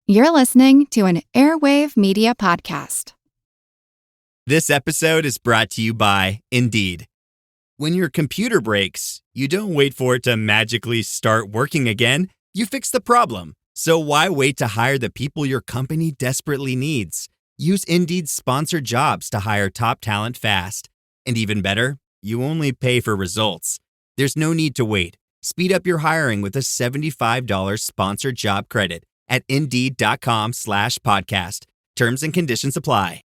You're listening to an Airwave Media Podcast. This episode is brought to you by Indeed. When your computer breaks, you don't wait for it to magically start working again. You fix the problem. So why wait to hire the people your company desperately needs? Use Indeed's sponsored jobs to hire top talent fast. And even better, you only pay for results. There's no need to wait. Speed up your hiring with a $75 sponsored job credit at Indeed.com/podcast. Terms and conditions apply.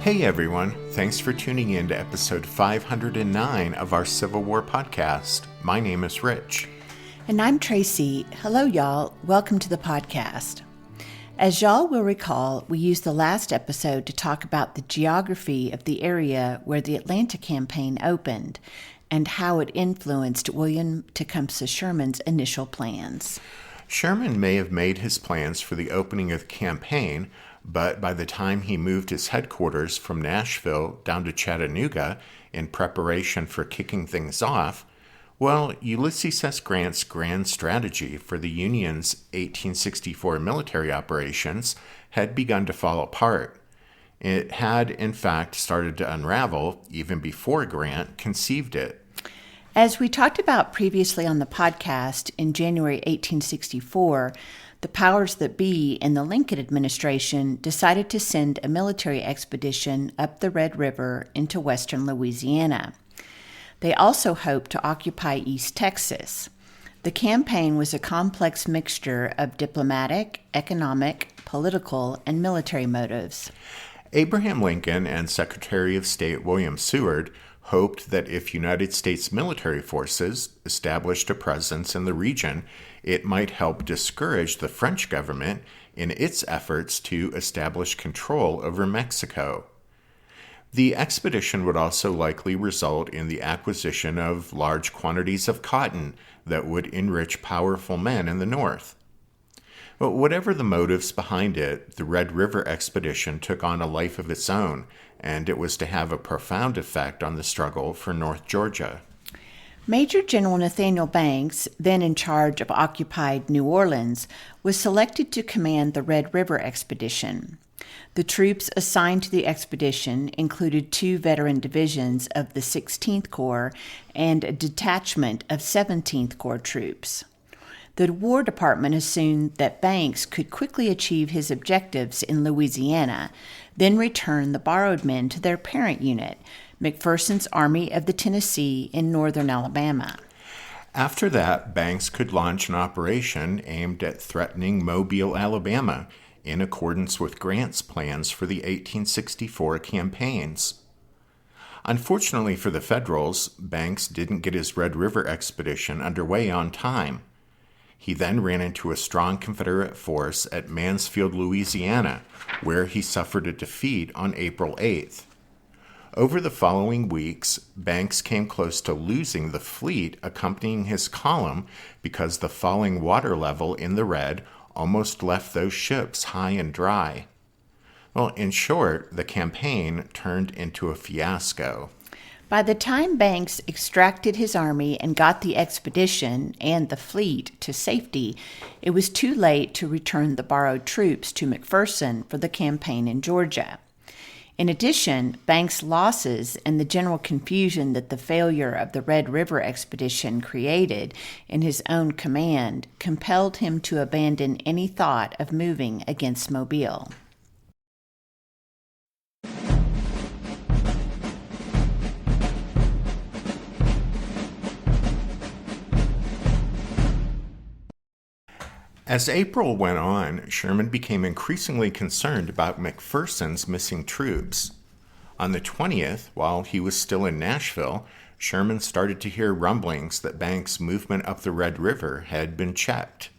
Hey everyone, thanks for tuning in to episode 509 of our Civil War podcast. My name is Rich. And I'm Tracy. Hello y'all, welcome to the podcast. As y'all will recall, we used the last episode to talk about the geography of the area where the Atlanta campaign opened and how it influenced William Tecumseh Sherman's initial plans. Sherman may have made his plans for the opening of the campaign, but by the time he moved his headquarters from Nashville down to Chattanooga in preparation for kicking things off, well, Ulysses S. Grant's grand strategy for the Union's 1864 military operations had begun to fall apart. It had, in fact, started to unravel even before Grant conceived it. As we talked about previously on the podcast, in January 1864, the powers that be in the Lincoln administration decided to send a military expedition up the Red River into western Louisiana. They also hoped to occupy East Texas. The campaign was a complex mixture of diplomatic, economic, political, and military motives. Abraham Lincoln and Secretary of State William Seward hoped that if United States military forces established a presence in the region, it might help discourage the French government in its efforts to establish control over Mexico. The expedition would also likely result in the acquisition of large quantities of cotton that would enrich powerful men in the North. But whatever the motives behind it, the Red River expedition took on a life of its own, and it was to have a profound effect on the struggle for North Georgia. Major General Nathaniel Banks, then in charge of occupied New Orleans, was selected to command the Red River expedition. The troops assigned to the expedition included 2 veteran divisions of the 16th Corps and a detachment of 17th Corps troops. The War Department assumed that Banks could quickly achieve his objectives in Louisiana, then return the borrowed men to their parent unit, McPherson's Army of the Tennessee in northern Alabama. After that, Banks could launch an operation aimed at threatening Mobile, Alabama, in accordance with Grant's plans for the 1864 campaigns. Unfortunately for the Federals, Banks didn't get his Red River expedition underway on time. He then ran into a strong Confederate force at Mansfield, Louisiana, where he suffered a defeat on April 8th. Over the following weeks, Banks came close to losing the fleet accompanying his column because the falling water level in the Red almost left those ships high and dry. Well, in short, the campaign turned into a fiasco. By the time Banks extracted his army and got the expedition and the fleet to safety, it was too late to return the borrowed troops to McPherson for the campaign in Georgia. In addition, Banks' losses and the general confusion that the failure of the Red River expedition created in his own command compelled him to abandon any thought of moving against Mobile. As April went on, Sherman became increasingly concerned about McPherson's missing troops. On the 20th, while he was still in Nashville, Sherman started to hear rumblings that Banks' movement up the Red River had been checked.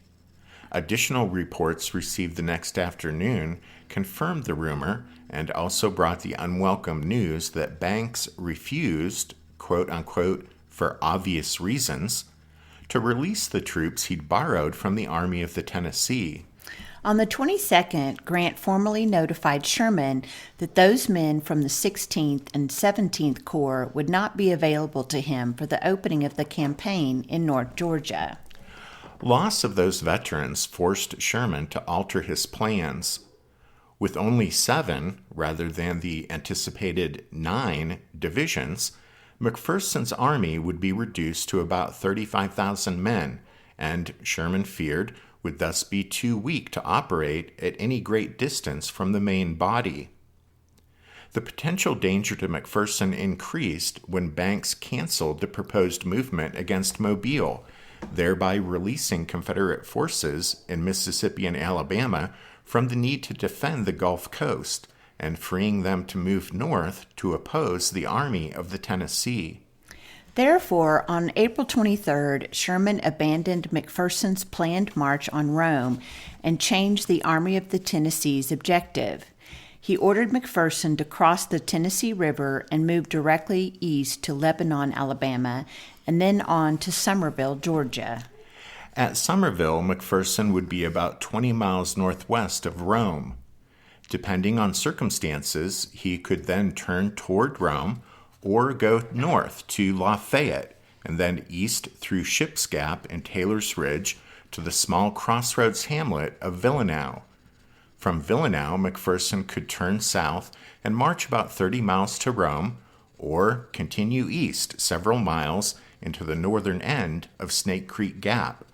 Additional reports received the next afternoon confirmed the rumor and also brought the unwelcome news that Banks refused, quote-unquote, for obvious reasons, to release the troops he'd borrowed from the Army of the Tennessee. On the 22nd, Grant formally notified Sherman that those men from the 16th and 17th Corps would not be available to him for the opening of the campaign in North Georgia. Loss of those veterans forced Sherman to alter his plans. With only 7, rather than the anticipated 9 divisions, McPherson's army would be reduced to about 35,000 men, and Sherman feared would thus be too weak to operate at any great distance from the main body. The potential danger to McPherson increased when Banks canceled the proposed movement against Mobile, thereby releasing Confederate forces in Mississippi and Alabama from the need to defend the Gulf Coast and freeing them to move north to oppose the Army of the Tennessee. Therefore, on April 23rd, Sherman abandoned McPherson's planned march on Rome and changed the Army of the Tennessee's objective. He ordered McPherson to cross the Tennessee River and move directly east to Lebanon, Alabama, and then on to Summerville, Georgia. At Summerville, McPherson would be about 20 miles northwest of Rome. Depending on circumstances, he could then turn toward Rome or go north to Lafayette and then east through Ship's Gap and Taylor's Ridge to the small crossroads hamlet of Villanau. From Villanau, McPherson could turn south and march about 30 miles to Rome, or continue east several miles into the northern end of Snake Creek Gap.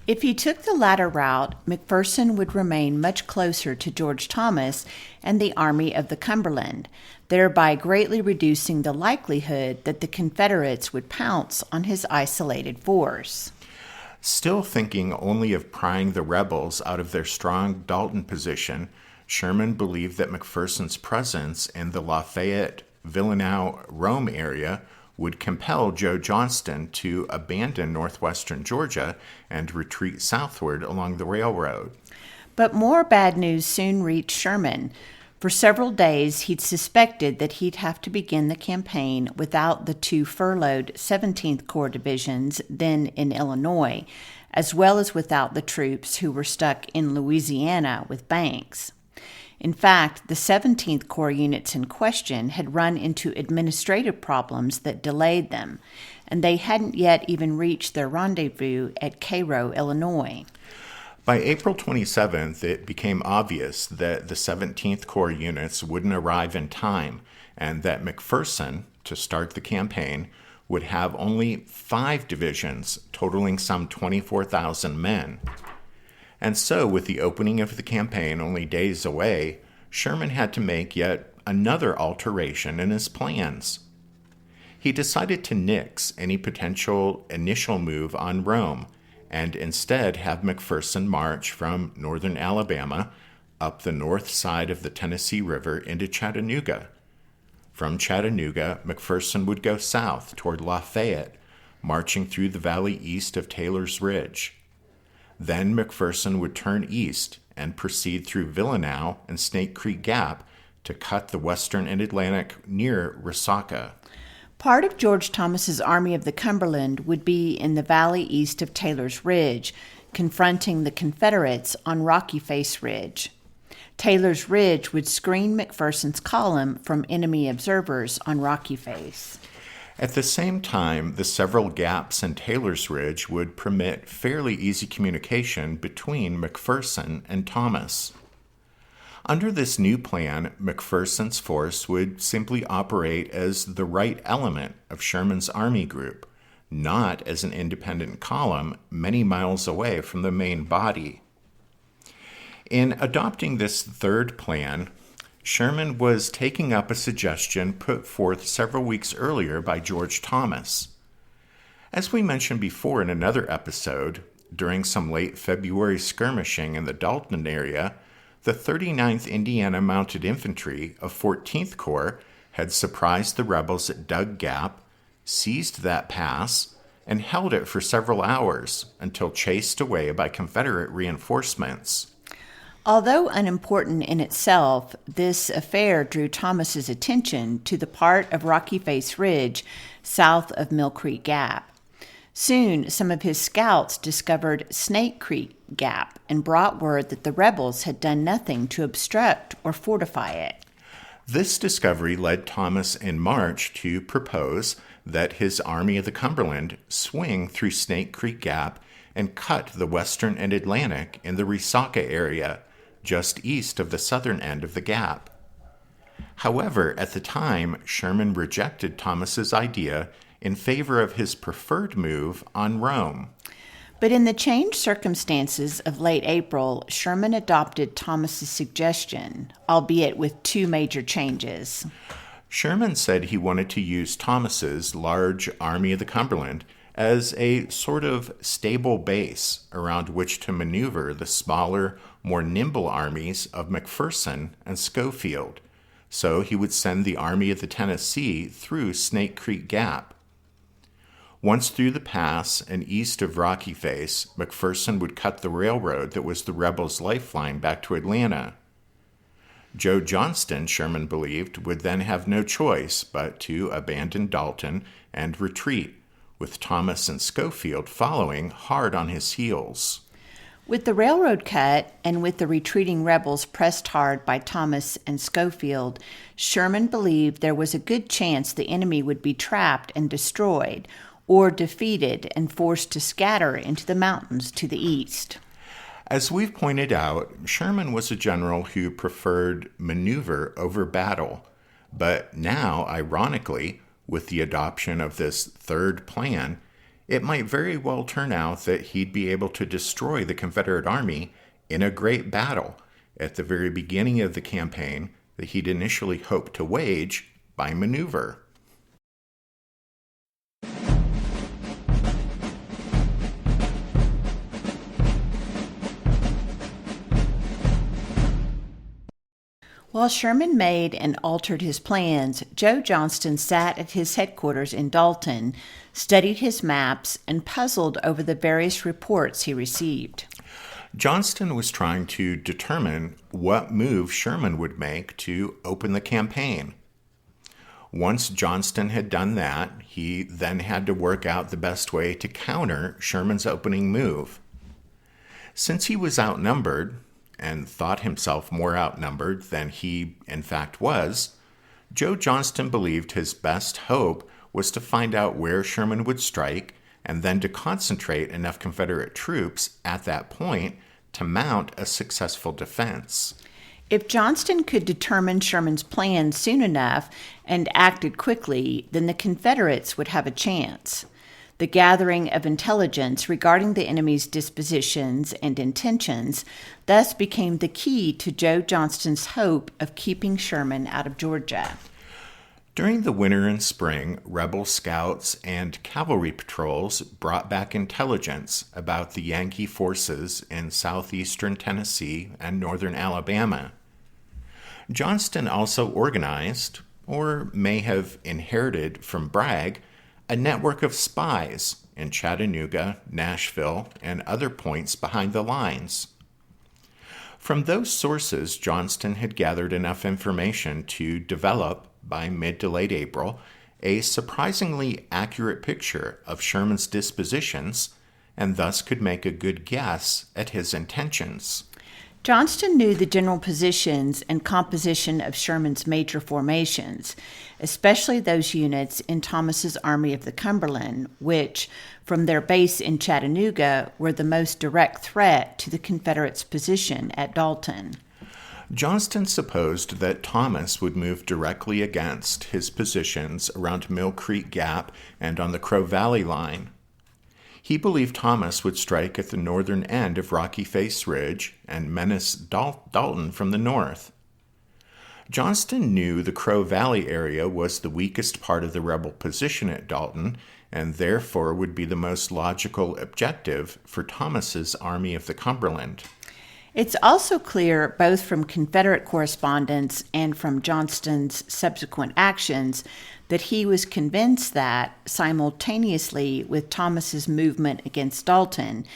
If he took the latter route, McPherson would remain much closer to George Thomas and the Army of the Cumberland, thereby greatly reducing the likelihood that the Confederates would pounce on his isolated force. Still thinking only of prying the rebels out of their strong Dalton position, Sherman believed that McPherson's presence in the Lafayette, Villanau, Rome area would compel Joe Johnston to abandon northwestern Georgia and retreat southward along the railroad. But more bad news soon reached Sherman. For several days, he'd suspected that he'd have to begin the campaign without the 2 furloughed 17th Corps divisions then in Illinois, as well as without the troops who were stuck in Louisiana with Banks. In fact, the 17th Corps units in question had run into administrative problems that delayed them, and they hadn't yet even reached their rendezvous at Cairo, Illinois. By April 27th, it became obvious that the 17th Corps units wouldn't arrive in time, and that McPherson, to start the campaign, would have only 5 divisions, totaling some 24,000 men. And so, with the opening of the campaign only days away, Sherman had to make yet another alteration in his plans. He decided to nix any potential initial move on Rome, and instead have McPherson march from northern Alabama up the north side of the Tennessee River into Chattanooga. From Chattanooga, McPherson would go south toward Lafayette, marching through the valley east of Taylor's Ridge. Then McPherson would turn east and proceed through Villanau and Snake Creek Gap to cut the western Atlantic near Resaca. Part of George Thomas's Army of the Cumberland would be in the valley east of Taylor's Ridge, confronting the Confederates on Rocky Face Ridge. Taylor's Ridge would screen McPherson's column from enemy observers on Rocky Face. At the same time, the several gaps in Taylor's Ridge would permit fairly easy communication between McPherson and Thomas. Under this new plan, McPherson's force would simply operate as the right element of Sherman's army group, not as an independent column many miles away from the main body. In adopting this third plan, Sherman was taking up a suggestion put forth several weeks earlier by George Thomas. As we mentioned before in another episode, during some late February skirmishing in the Dalton area, the 39th Indiana Mounted Infantry of 14th Corps had surprised the rebels at Dug Gap, seized that pass, and held it for several hours until chased away by Confederate reinforcements. Although unimportant in itself, this affair drew Thomas's attention to the part of Rocky Face Ridge south of Mill Creek Gap. Soon, some of his scouts discovered Snake Creek Gap and brought word that the rebels had done nothing to obstruct or fortify it. This discovery led Thomas in March to propose that his Army of the Cumberland swing through Snake Creek Gap and cut the Western and Atlantic in the Resaca area, just east of the southern end of the gap. However, at the time, Sherman rejected Thomas's idea in favor of his preferred move on Rome. But in the changed circumstances of late April, Sherman adopted Thomas's suggestion, albeit with two major changes. Sherman said he wanted to use Thomas's large Army of the Cumberland as a sort of stable base around which to maneuver the smaller, more nimble armies of McPherson and Schofield. So he would send the Army of the Tennessee through Snake Creek Gap. Once through the pass and east of Rocky Face, McPherson would cut the railroad that was the rebels' lifeline back to Atlanta. Joe Johnston, Sherman believed, would then have no choice but to abandon Dalton and retreat, with Thomas and Schofield following hard on his heels. With the railroad cut and with the retreating rebels pressed hard by Thomas and Schofield, Sherman believed there was a good chance the enemy would be trapped and destroyed, or defeated and forced to scatter into the mountains to the east. As we've pointed out, Sherman was a general who preferred maneuver over battle. But now, ironically, with the adoption of this third plan, it might very well turn out that he'd be able to destroy the Confederate Army in a great battle at the very beginning of the campaign that he'd initially hoped to wage by maneuver. While Sherman made and altered his plans, Joe Johnston sat at his headquarters in Dalton, studied his maps, and puzzled over the various reports he received. Johnston was trying to determine what move Sherman would make to open the campaign. Once Johnston had done that, he then had to work out the best way to counter Sherman's opening move. Since he was outnumbered, and thought himself more outnumbered than he in fact was, Joe Johnston believed his best hope was to find out where Sherman would strike and then to concentrate enough Confederate troops at that point to mount a successful defense. If Johnston could determine Sherman's plan soon enough and acted quickly, then the Confederates would have a chance. The gathering of intelligence regarding the enemy's dispositions and intentions thus became the key to Joe Johnston's hope of keeping Sherman out of Georgia. During the winter and spring, rebel scouts and cavalry patrols brought back intelligence about the Yankee forces in southeastern Tennessee and northern Alabama. Johnston also organized, or may have inherited from Bragg, a network of spies in Chattanooga, Nashville, and other points behind the lines. From those sources, Johnston had gathered enough information to develop, by mid to late April, a surprisingly accurate picture of Sherman's dispositions, and thus could make a good guess at his intentions. Johnston knew the general positions and composition of Sherman's major formations, especially those units in Thomas's Army of the Cumberland, which, from their base in Chattanooga, were the most direct threat to the Confederates' position at Dalton. Johnston supposed that Thomas would move directly against his positions around Mill Creek Gap and on the Crow Valley line. He believed Thomas would strike at the northern end of Rocky Face Ridge and menace Dalton from the north. Johnston knew the Crow Valley area was the weakest part of the rebel position at Dalton, and therefore would be the most logical objective for Thomas's Army of the Cumberland. It's also clear, both from Confederate correspondence and from Johnston's subsequent actions, that he was convinced that, simultaneously with Thomas's movement against Dalton,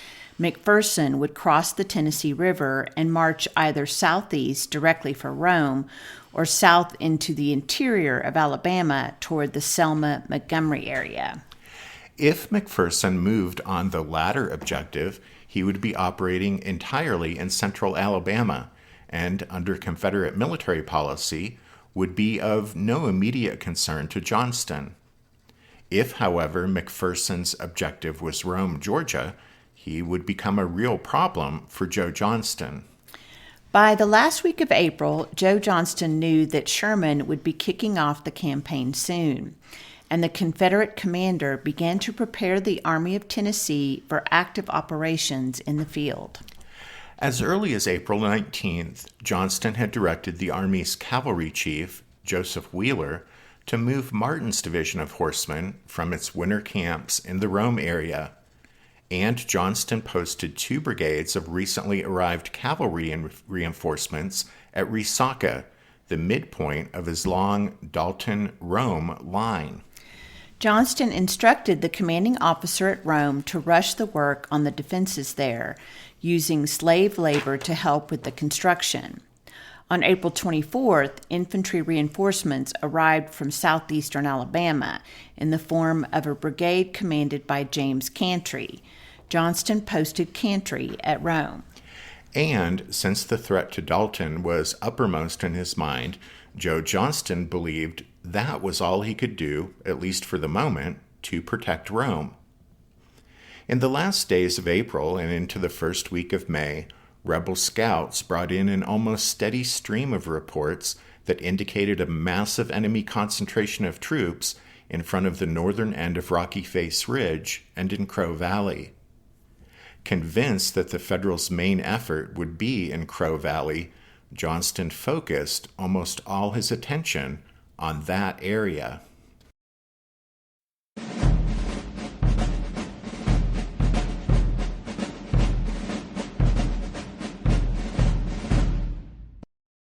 McPherson would cross the Tennessee River and march either southeast directly for Rome or south into the interior of Alabama toward the Selma-Montgomery area. If McPherson moved on the latter objective, he would be operating entirely in central Alabama and, under Confederate military policy, would be of no immediate concern to Johnston. If, however, McPherson's objective was Rome, Georgia, he would become a real problem for Joe Johnston. By the last week of April, Joe Johnston knew that Sherman would be kicking off the campaign soon, and the Confederate commander began to prepare the Army of Tennessee for active operations in the field. As early as April 19th, Johnston had directed the Army's cavalry chief, Joseph Wheeler, to move Martin's division of horsemen from its winter camps in the Rome area. And Johnston posted 2 brigades of recently arrived cavalry reinforcements at Resaca, the midpoint of his long Dalton-Rome line. Johnston instructed the commanding officer at Rome to rush the work on the defenses there, using slave labor to help with the construction. On April 24th, infantry reinforcements arrived from southeastern Alabama in the form of a brigade commanded by James Cantry. Johnston posted Cantry at Rome. And since the threat to Dalton was uppermost in his mind, Joe Johnston believed that was all he could do, at least for the moment, to protect Rome. In the last days of April and into the first week of May, rebel scouts brought in an almost steady stream of reports that indicated a massive enemy concentration of troops in front of the northern end of Rocky Face Ridge and in Crow Valley. Convinced that the Federals' main effort would be in Crow Valley, Johnston focused almost all his attention on that area.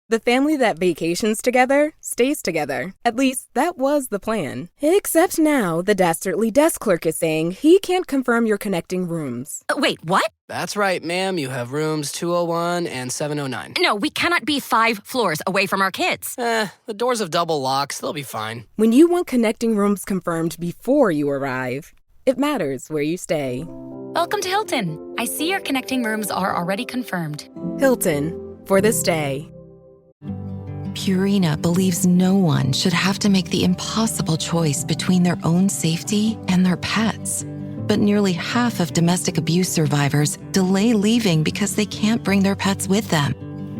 The family that vacations together stays together. At least, that was the plan. Except now, the dastardly desk clerk is saying he can't confirm your connecting rooms. Wait, what? That's right, ma'am. You have rooms 201 and 709. No, we cannot be 5 floors away from our kids. The doors have double locks. They'll be fine. When you want connecting rooms confirmed before you arrive, it matters where you stay. Welcome to Hilton. I see your connecting rooms are already confirmed. Hilton, for this day. Purina believes no one should have to make the impossible choice between their own safety and their pets. But nearly half of domestic abuse survivors delay leaving because they can't bring their pets with them.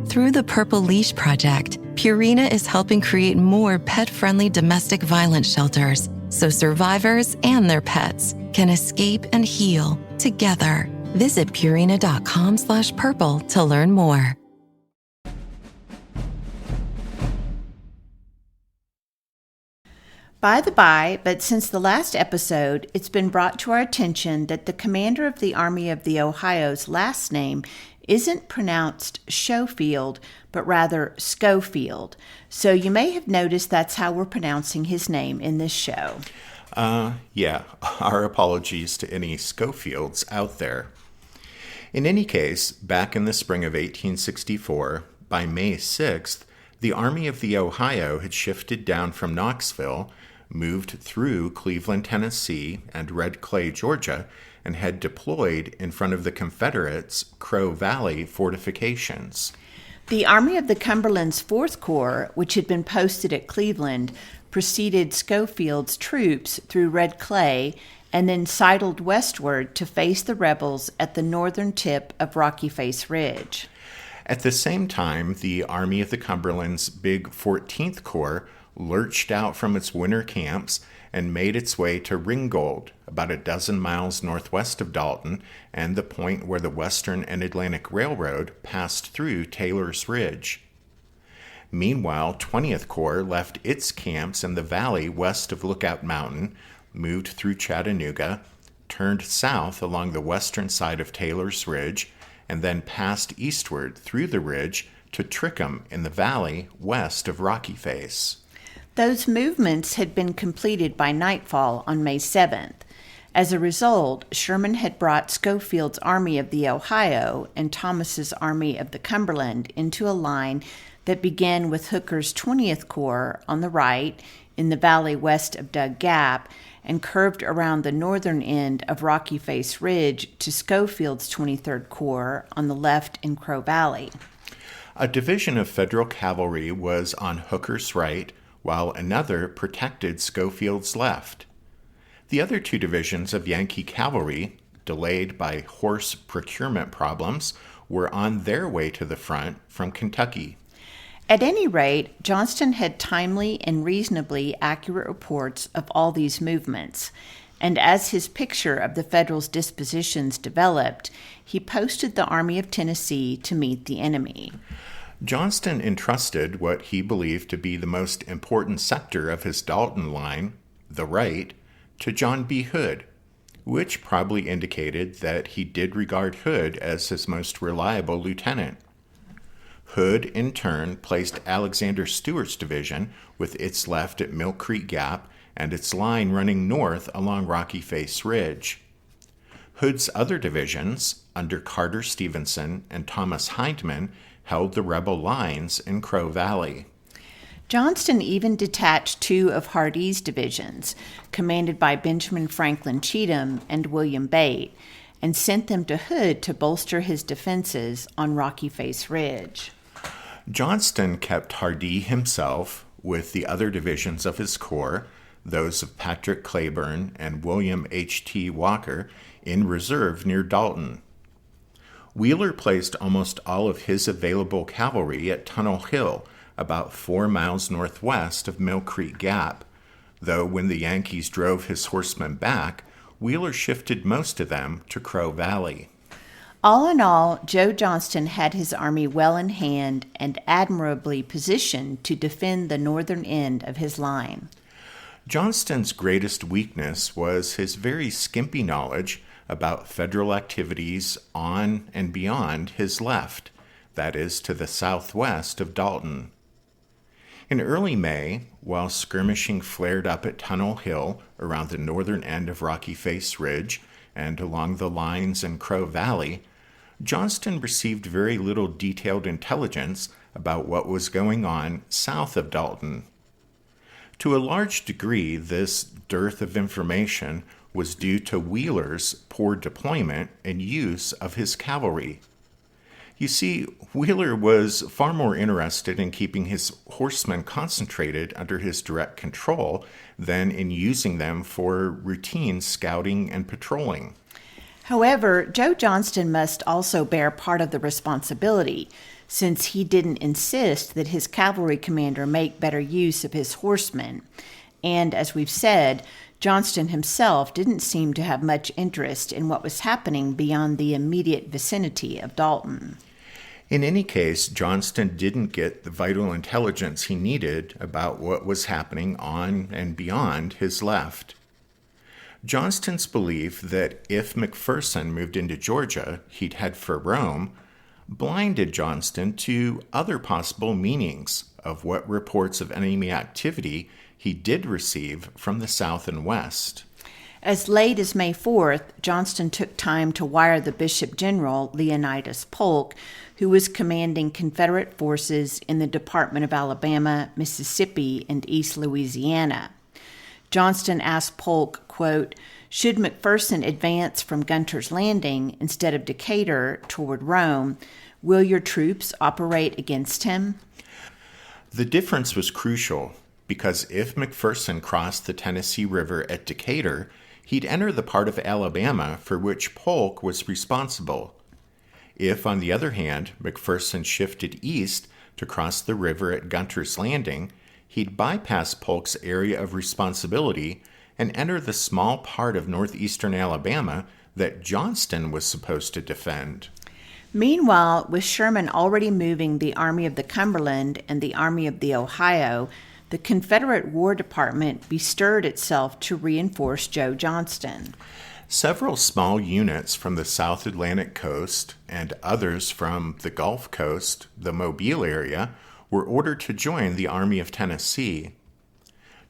Through the Purple Leash Project, Purina is helping create more pet-friendly domestic violence shelters so survivors and their pets can escape and heal together. Visit Purina.com/purple to learn more. By the by, but since the last episode, it's been brought to our attention that the commander of the Army of the Ohio's last name isn't pronounced Schofield, but rather Schofield. So you may have noticed that's how we're pronouncing his name in this show. Yeah, our apologies to any Schofields out there. In any case, back in the spring of 1864, by May 6th, the Army of the Ohio had shifted down from Knoxville, moved through Cleveland, Tennessee, and Red Clay, Georgia, and had deployed in front of the Confederates' Crow Valley fortifications. The Army of the Cumberland's 4th Corps, which had been posted at Cleveland, preceded Schofield's troops through Red Clay and then sidled westward to face the rebels at the northern tip of Rocky Face Ridge. At the same time, the Army of the Cumberland's big 14th Corps lurched out from its winter camps and made its way to Ringgold, about a dozen miles northwest of Dalton, and the point where the Western and Atlantic Railroad passed through Taylor's Ridge. Meanwhile, 20th Corps left its camps in the valley west of Lookout Mountain, moved through Chattanooga, turned south along the western side of Taylor's Ridge, and then passed eastward through the ridge to Trickham in the valley west of Rocky Face. Those movements had been completed by nightfall on May 7th. As a result, Sherman had brought Schofield's Army of the Ohio and Thomas's Army of the Cumberland into a line that began with Hooker's 20th Corps on the right in the valley west of Dug Gap and curved around the northern end of Rocky Face Ridge to Schofield's 23rd Corps on the left in Crow Valley. A division of Federal cavalry was on Hooker's right, while another protected Schofield's left. The other two divisions of Yankee cavalry, delayed by horse procurement problems, were on their way to the front from Kentucky. At any rate, Johnston had timely and reasonably accurate reports of all these movements, and as his picture of the Federals' dispositions developed, he posted the Army of Tennessee to meet the enemy. Johnston entrusted what he believed to be the most important sector of his Dalton line, the right, to John B. Hood, which probably indicated that he did regard Hood as his most reliable lieutenant. Hood, in turn, placed Alexander Stewart's division with its left at Mill Creek Gap and its line running north along Rocky Face Ridge. Hood's other divisions, under Carter Stevenson and Thomas Hindman, held the rebel lines in Crow Valley. Johnston even detached two of Hardee's divisions, commanded by Benjamin Franklin Cheatham and William Bate, and sent them to Hood to bolster his defenses on Rocky Face Ridge. Johnston kept Hardee himself, with the other divisions of his corps, those of Patrick Claiborne and William H.T. Walker, in reserve near Dalton. Wheeler placed almost all of his available cavalry at Tunnel Hill, about 4 miles northwest of Mill Creek Gap, though when the Yankees drove his horsemen back, Wheeler shifted most of them to Crow Valley. All in all, Joe Johnston had his army well in hand and admirably positioned to defend the northern end of his line. Johnston's greatest weakness was his very skimpy knowledge about Federal activities on and beyond his left, that is, to the southwest of Dalton. In early May, while skirmishing flared up at Tunnel Hill around the northern end of Rocky Face Ridge and along the lines in Crow Valley, Johnston received very little detailed intelligence about what was going on south of Dalton. To a large degree, this dearth of information was due to Wheeler's poor deployment and use of his cavalry. You see, Wheeler was far more interested in keeping his horsemen concentrated under his direct control than in using them for routine scouting and patrolling. However, Joe Johnston must also bear part of the responsibility, since he didn't insist that his cavalry commander make better use of his horsemen. And, as we've said, Johnston himself didn't seem to have much interest in what was happening beyond the immediate vicinity of Dalton. In any case, Johnston didn't get the vital intelligence he needed about what was happening on and beyond his left. Johnston's belief that if McPherson moved into Georgia, he'd head for Rome, blinded Johnston to other possible meanings of what reports of enemy activity he did receive from the south and west. As late as May 4th, Johnston took time to wire the Bishop General Leonidas Polk, who was commanding Confederate forces in the Department of Alabama, Mississippi, and East Louisiana. Johnston asked Polk, quote, "Should McPherson advance from Gunter's Landing instead of Decatur toward Rome, will your troops operate against him?" The difference was crucial, because if McPherson crossed the Tennessee River at Decatur, he'd enter the part of Alabama for which Polk was responsible. If, on the other hand, McPherson shifted east to cross the river at Gunter's Landing, he'd bypass Polk's area of responsibility and enter the small part of northeastern Alabama that Johnston was supposed to defend. Meanwhile, with Sherman already moving the Army of the Cumberland and the Army of the Ohio, the Confederate War Department bestirred itself to reinforce Joe Johnston. Several small units from the South Atlantic coast and others from the Gulf Coast, the Mobile area, were ordered to join the Army of Tennessee.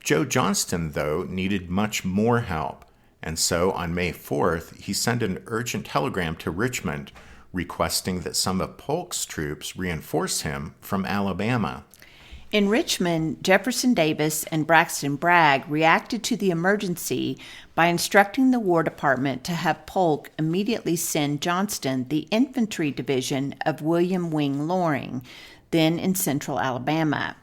Joe Johnston, though, needed much more help, and so on May 4th, he sent an urgent telegram to Richmond requesting that some of Polk's troops reinforce him from Alabama. In Richmond, Jefferson Davis and Braxton Bragg reacted to the emergency by instructing the War Department to have Polk immediately send Johnston the infantry division of William Wing Loring, then in central Alabama.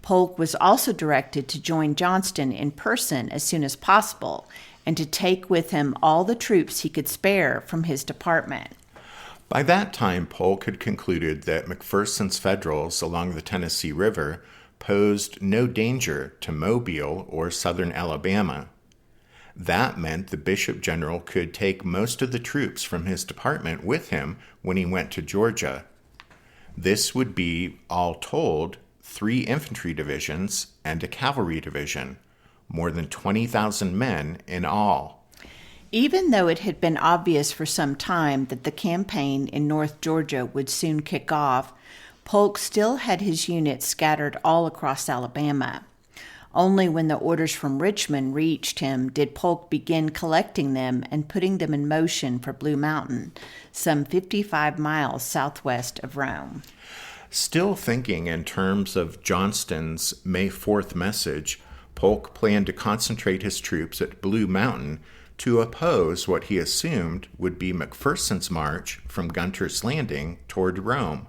Polk was also directed to join Johnston in person as soon as possible and to take with him all the troops he could spare from his department. By that time, Polk had concluded that McPherson's Federals along the Tennessee River posed no danger to Mobile or southern Alabama. That meant the Bishop General could take most of the troops from his department with him when he went to Georgia. This would be, all told, 3 infantry divisions and a cavalry division, more than 20,000 men in all. Even though it had been obvious for some time that the campaign in North Georgia would soon kick off, Polk still had his units scattered all across Alabama. Only when the orders from Richmond reached him did Polk begin collecting them and putting them in motion for Blue Mountain, some 55 miles southwest of Rome. Still thinking in terms of Johnston's May 4th message, Polk planned to concentrate his troops at Blue Mountain to oppose what he assumed would be McPherson's march from Gunter's Landing toward Rome.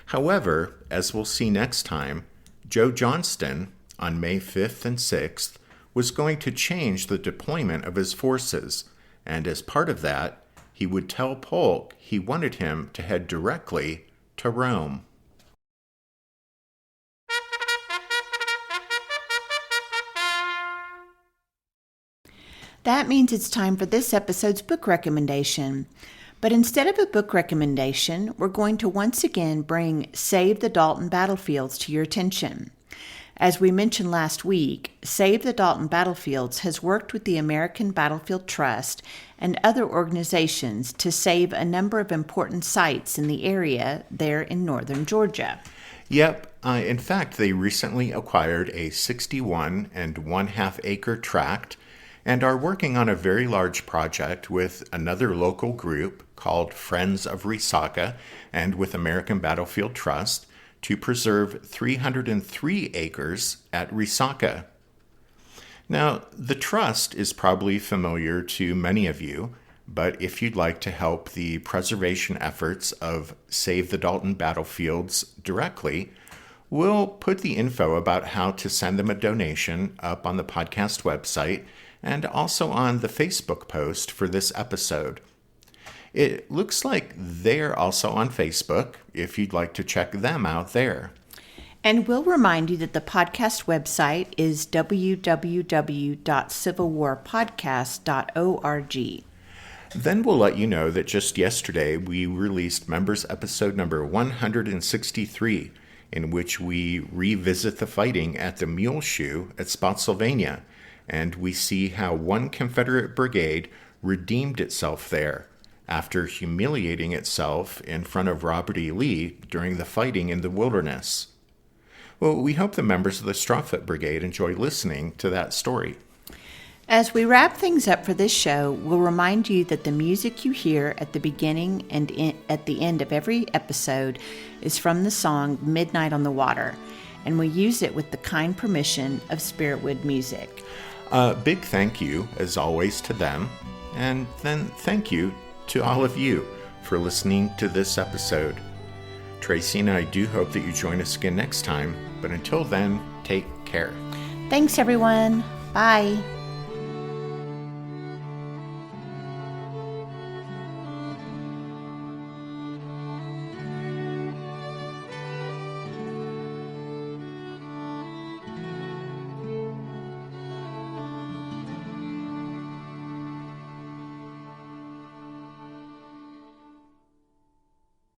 However, as we'll see next time, Joe Johnston, on May 5th and 6th, was going to change the deployment of his forces, and as part of that, he would tell Polk he wanted him to head directly to Rome. That means it's time for this episode's book recommendation. But instead of a book recommendation, we're going to once again bring Save the Dalton Battlefields to your attention. As we mentioned last week, Save the Dalton Battlefields has worked with the American Battlefield Trust and other organizations to save a number of important sites in the area there in northern Georgia. Yep, in fact, they recently acquired a 61 1/2 acre tract and are working on a very large project with another local group called Friends of Resaca and with American Battlefield Trust to preserve 303 acres at Resaca. Now, the trust is probably familiar to many of you, but if you'd like to help the preservation efforts of Save the Dalton Battlefields directly, we'll put the info about how to send them a donation up on the podcast website and also on the Facebook post for this episode. It looks like they're also on Facebook, if you'd like to check them out there. And we'll remind you that the podcast website is www.civilwarpodcast.org. Then we'll let you know that just yesterday we released Members Episode number 163, in which we revisit the fighting at the Mule Shoe at Spotsylvania, and we see how one Confederate brigade redeemed itself there after humiliating itself in front of Robert E. Lee during the fighting in the wilderness. Well, we hope the members of the Strawfoot Brigade enjoy listening to that story. As we wrap things up for this show, we'll remind you that the music you hear at the beginning and at the end of every episode is from the song Midnight on the Water, and we use it with the kind permission of Spiritwood Music. A big thank you, as always, to them, and then thank you to all of you for listening to this episode. Tracy and I do hope that you join us again next time, but until then, take care. Thanks, everyone. Bye.